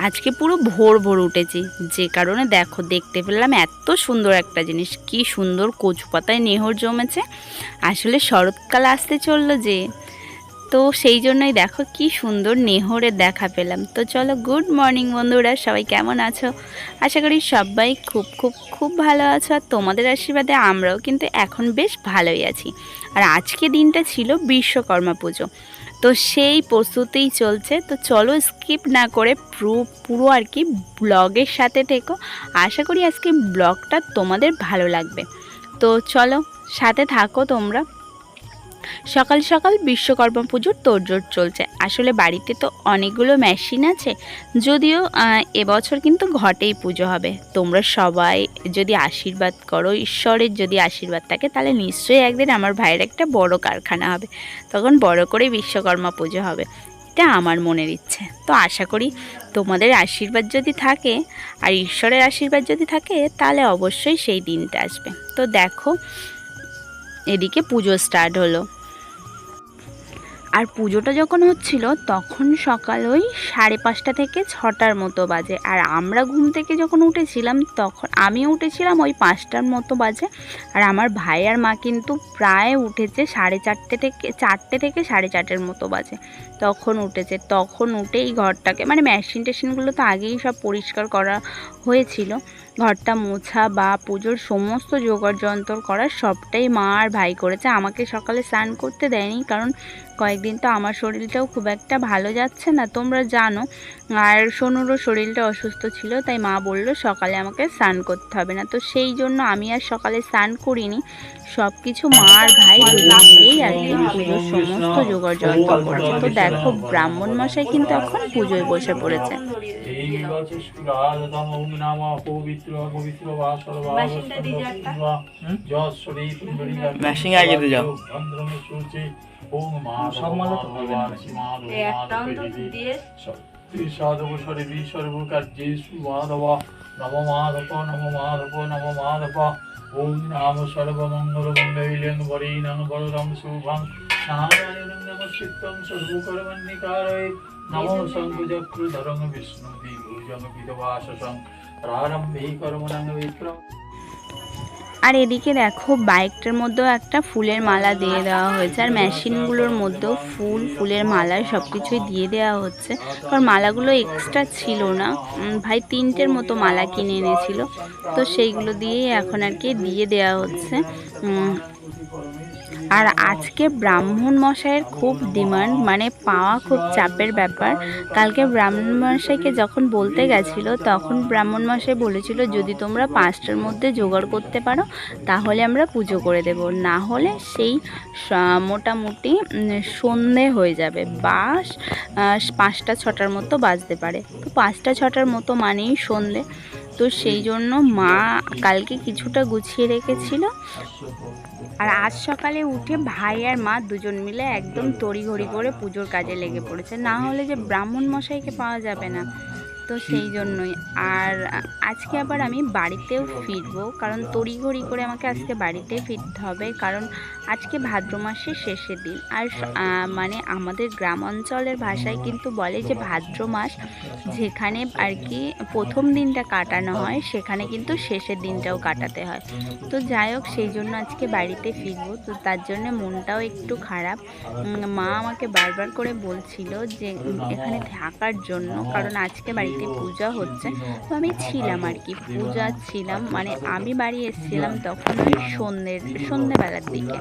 আজকে পুরো ভোর ভোর উঠেছি, যে কারণে দেখো দেখতে পেলাম এত সুন্দর একটা জিনিস। কি সুন্দর কচু পাতায় নেহর জমেছে। আসলে শরৎকাল আসতে চললো যে, তো সেই জন্যই দেখো কি সুন্দর নেহরের দেখা পেলাম। তো চলো, গুড মর্নিং বন্ধুরা, সবাই কেমন আছো? আশা করি সবাই খুব খুব খুব ভালো আছো, আর তোমাদের আশীর্বাদে আমরাও কিন্তু এখন বেশ ভালোই আছি। আর আজকে দিনটা ছিল বিশ্বকর্মা পুজো, তো সেই প্রস্তুতিই চলছে। তো চলো, স্কিপ না করে পুরো পুরো আর কি ব্লগের সাথে থেকো। আশা করি আজকে ব্লগটা তোমাদের ভালো লাগবে। তো চলো, সাথে থাকো তোমরা। সকাল সকাল বিশ্বকর্মা পুজোর তোড়জোড় চলছে। আসলে বাড়িতে তো অনেকগুলো মেশিন আছে, যদিও এবছর কিন্তু ঘটেই পুজো হবে। তোমরা সবাই যদি আশীর্বাদ করো, ঈশ্বরের যদি আশীর্বাদ থাকে, তাহলে নিশ্চয়ই একদিন আমার ভাইয়ের একটা বড় কারখানা হবে, তখন বড় করে বিশ্বকর্মা পুজো হবে। এটা আমার মনের ইচ্ছে। তো আশা করি তোমাদের আশীর্বাদ যদি থাকে আর ঈশ্বরের আশীর্বাদ যদি থাকে, তাহলে অবশ্যই সেই দিনটা আসবে। তো দেখো, এদিকে পুজো স্টার্ট হলো। আর পুজোটা যখন হচ্ছিল তখন সকাল ওই 5:30 থেকে 6টার মতো বাজে। আর আমরা ঘুম থেকে যখন উঠেছিলাম, তখন আমিও উঠেছিলাম ওই 5টার মতো বাজে। আর আমার ভাই আর মা কিন্তু প্রায় উঠেছে 4:30 থেকে 4:30 মতো বাজে, তখন উঠেছে। তখন উঠেই ঘরটাকে মানে মেশিন টেশিনগুলো তো আগেই সব পরিষ্কার করা হয়েছিল, ঘরটা মোছা বা পুজোর সমস্ত জোগাড় যন্ত্র করা সবটাই মা আর ভাই করেছে। আমাকে সকালে স্নান করতে দেয়নি, কারণ কয়েকদিন তো আমার শরীরটাও খুব একটা ভালো যাচ্ছে না, তোমরা জানো। আর সোনুরও শরীরটা অসুস্থ ছিল, তাই মা বলল সকালে আমাকে স্নান করতে হবে না। তো সেই জন্য আমি আর সকালে স্নান করিনি। সব কিছু মা আর ভাই দুজন মিলেই আর কি পুজোর সমস্ত জোগাড় যন্ত্র করেছে। তো দেখো, ব্রাহ্মণ মশাই কিন্তু এখন পুজোয় বসে পড়েছে। ম্যাশিং আগে দিয়ে যাও। সব মালা তো হবে না, সর্বস্বরে সর্বকার্যেষু মাধব নম মাধব নম মাধব নম মাধব। ওম নাম সর্বমঙ্গল মঙ্গলেন বরেণ্যং বরদং শুভং নারায়ণং নমস্কৃত্যং সর্বকর্মণ্যকারয়ে নমো শঙ্খচক্রধরং বিষ্ণু বিভুজং বিদবাসসং প্রারম্ভে কর্মণং বিক্রম। আর এদিকে দেখো, বাইকটার মধ্যেও একটা ফুলের মালা দিয়ে দেওয়া হয়েছে, আর মেশিনগুলোর মধ্যেও ফুলের মালা সব কিছুই দিয়ে দেওয়া হচ্ছে। কারণ মালাগুলো এক্সট্রা ছিল না, ভাই 3টের মতো মালা কিনে এনেছিল, তো সেইগুলো দিয়েই এখন আর কি দিয়ে দেওয়া হচ্ছে। আর আজকে ব্রাহ্মণ মশাইয়ের খুব ডিমান্ড, মানে পাওয়া খুব চাপের ব্যাপার। কালকে ব্রাহ্মণ মশাইকে যখন বলতে গেছিলো, তখন ব্রাহ্মণ মশাই বলেছিল যদি তোমরা 5টার মধ্যে জোগাড় করতে পারো তাহলে আমরা পুজো করে দেব, না হলে সেই মোটামুটি সন্ধে হয়ে যাবে বা 5টা 6টার মতো বাজতে পারে। তো 5টা 6টার মতো মানেই সন্ধে। তো সেই জন্য মা কালকে কিছুটা গুছিয়ে রেখেছিল। আর আজ সকালে উঠে ভাই আর মা দুজন মিলে একদম তড়িঘড়ি করে পুজোর কাজে লেগে পড়েছে, না হলে যে ব্রাহ্মণ মশাইকে পাওয়া যাবে না। তো সেই জন্যই। আর আজকে আবার আমি বাড়িতেও ফিরবো, কারণ তড়িঘড়ি করে আমাকে আজকে বাড়িতে ফিরতে হবে, কারণ আজকে ভাদ্র মাসের শেষের দিন। আর মানে আমাদের গ্রাম অঞ্চলের ভাষায় কিন্তু বলে যে ভাদ্র মাস যেখানে আর কি প্রথম দিনটা কাটানো হয়, সেখানে কিন্তু শেষের দিনটাও কাটাতে হয়। তো যাই হোক, সেই জন্য আজকে বাড়িতে ফিরবো, তো তার জন্য মনটাও একটু খারাপ। মা আমাকে বারবার করে বলছিল যে এখানে থাকার জন্য, কারণ আজকে বাড়িতে পূজা হচ্ছে। তো আমি ছিলাম আর কি, পূজা ছিলাম, মানে আমি বাড়ি এসেছিলাম তখন ওই সন্ধ্যেবেলার দিকে।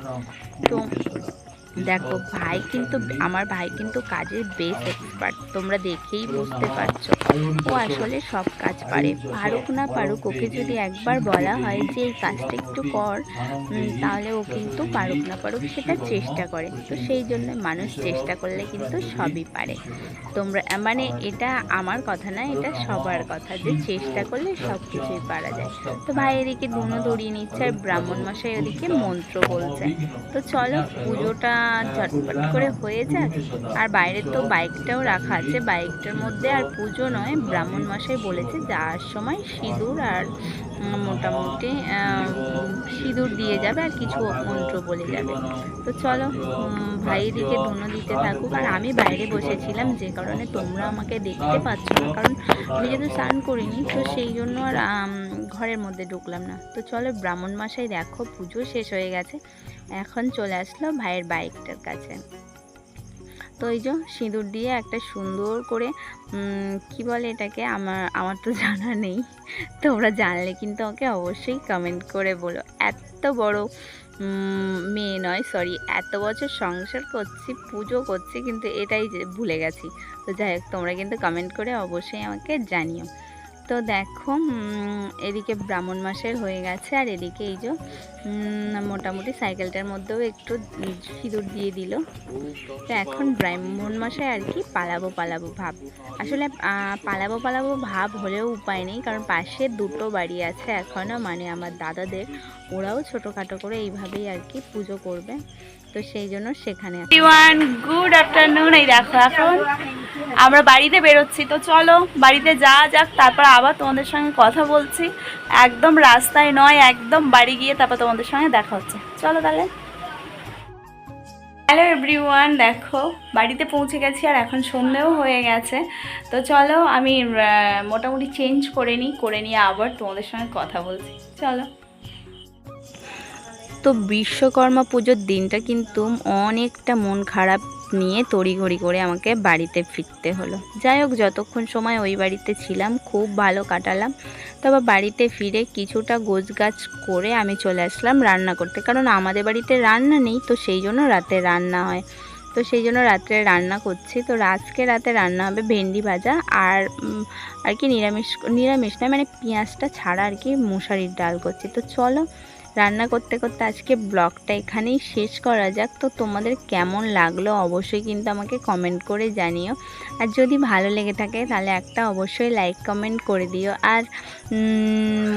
তো দেখো, আমার ভাই কিন্তু কাজের বেশ এক্সপার্ট, তোমরা দেখেই বুঝতে পারছো। ও আসলে সব কাজ পারে, পারুক না পারুক, ওকে যদি একবার বলা হয় যে এই কাজটা একটু কর, তাহলে ও কিন্তু পারুক না পারুক সেটা চেষ্টা করে। তো সেই জন্য মানুষ চেষ্টা করলে কিন্তু সবই পারে। তোমরা মানে এটা আমার কথা না, এটা সবার কথা, যে চেষ্টা করলে সব কিছুই পারা যায়। তো ভাই এদিকে ধুনো ধরিয়ে নিচ্ছে, আর ব্রাহ্মণ মশাই ওদিকে মন্ত্র বলছে। তো চলো, পুজোটা ঝটপট করে হয়ে যাক। আর বাইরে তো বাইকটাও রাখা আছে, বাইকটার মধ্যে আর পুজো নয়, ব্রাহ্মণ মশাই বলেছে যাওয়ার সময় সিঁদুর আর মোটামুটি সিঁদুর দিয়ে যাবে আর কিছু মন্ত্র বলে যাবে। তো চলো ভাই এদিকে ধুনো দিতে থাকুক, আর আমি বাইরে বসেছিলাম যে কারণে তোমরা আমাকে দেখতে পাচ্ছ না, কারণ আমি যেহেতু স্নান করিনি তো সেই জন্য আর ঘরের মধ্যে ঢুকলাম না। তো চলো ব্রাহ্মণ মশাই দেখো পুজো শেষ হয়ে গেছে, এখন চলে আসলো ভাইয়ের বাইকটার কাছে। তো এই যে সিঁদুর দিয়ে একটা সুন্দর করে কি বলে এটাকে, আমার তো জানা নেই, তোমরা জানলে কিন্তু আমাকে অবশ্যই কমেন্ট করে বলো। এত বড় মেয়ে নয়, সরি, এত বছর সংসার করছি, পুজো করছি, কিন্তু এটাই যে ভুলে গেছি। তো যাই হোক, তোমরা কিন্তু কমেন্ট করে অবশ্যই আমাকে জানিও। তো দেখো এদিকে ব্রাহ্মণ মাসের হয়ে গেছে, আর এদিকে এই যে মোটামুটি সাইকেলটার মধ্যেও একটু সিঁদুর দিয়ে দিল। তো এখন ব্রাহ্মণ মাসে আর কি পালাবো ভাব, আসলে পালাবো ভাব হলেও উপায় নেই, কারণ পাশে দুটো বাড়ি আছে এখনও, মানে আমার দাদাদের, ওরাও ছোটোখাটো করে এইভাবেই আর কি পুজো করবে, তো সেই জন্য সেখানে। Good afternoon. এই দেখো এখন আমরা বাড়িতে বেরোচ্ছি, তো চলো বাড়িতে যাওয়া যাক, তারপর আবার তোমাদের সঙ্গে কথা বলছি। একদম রাস্তায় নয়, একদম বাড়ি গিয়ে তারপর তোমাদের সঙ্গে দেখা হচ্ছে। চলো তাহলে। হ্যালো এভরিওয়ান, দেখো বাড়িতে পৌঁছে গেছি, আর এখন সন্ধেও হয়ে গেছে। তো চলো আমি মোটামুটি চেঞ্জ করে নিয়ে আবার তোমাদের সঙ্গে কথা বলছি। চলো। তো বিশ্বকর্মা পুজোর দিনটা কিন্তু অনেকটা মন খারাপ নিয়ে তড়িঘড়ি করে আমাকে বাড়িতে ফিরতে হলো। যাই হোক, যতক্ষণ সময় ওই বাড়িতে ছিলাম খুব ভালো কাটালাম। তবে বাড়িতে ফিরে কিছুটা গোছগাছ করে আমি চলে আসলাম রান্না করতে, কারণ আমাদের বাড়িতে রান্না নেই, তো সেই জন্য রাতে রান্না হয়, তো সেই জন্য রাত্রে রান্না করছি। তো আজকে রাতে রান্না হবে ভেন্ডি ভাজা আর কি নিরামিষ নয়, মানে পেঁয়াজটা ছাড়া আর কি মশারির ডাল করছি। তো চলো রান্না করতে করতে আজকে ব্লগটা এখানেই শেষ করা যাক। তো তোমাদের কেমন লাগলো অবশ্যই কিন্তু আমাকে কমেন্ট করে জানিও, আর যদি ভালো লেগে থাকে তাহলে একটা অবশ্যই লাইক কমেন্ট করে দিও। আর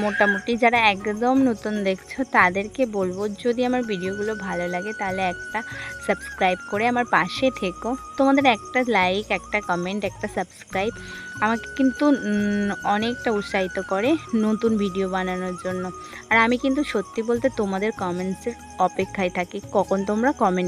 মোটামুটি যারা একদম নতুন দেখছো তাদেরকে বলবো, যদি আমার ভিডিওগুলো ভালো লাগে তাহলে একটা সাবস্ক্রাইব করে আমার পাশে থেকো। তোমাদের একটা লাইক, একটা কমেন্ট, একটা সাবস্ক্রাইব আমাকে কিন্তু অনেকটা উৎসাহিত করে নতুন ভিডিও বানানোর জন্য। আর আমি কিন্তু সত্যি বলতে তোমাদের কমেন্টসের অপেক্ষায় থাকি, কখন তোমরা কমেন্ট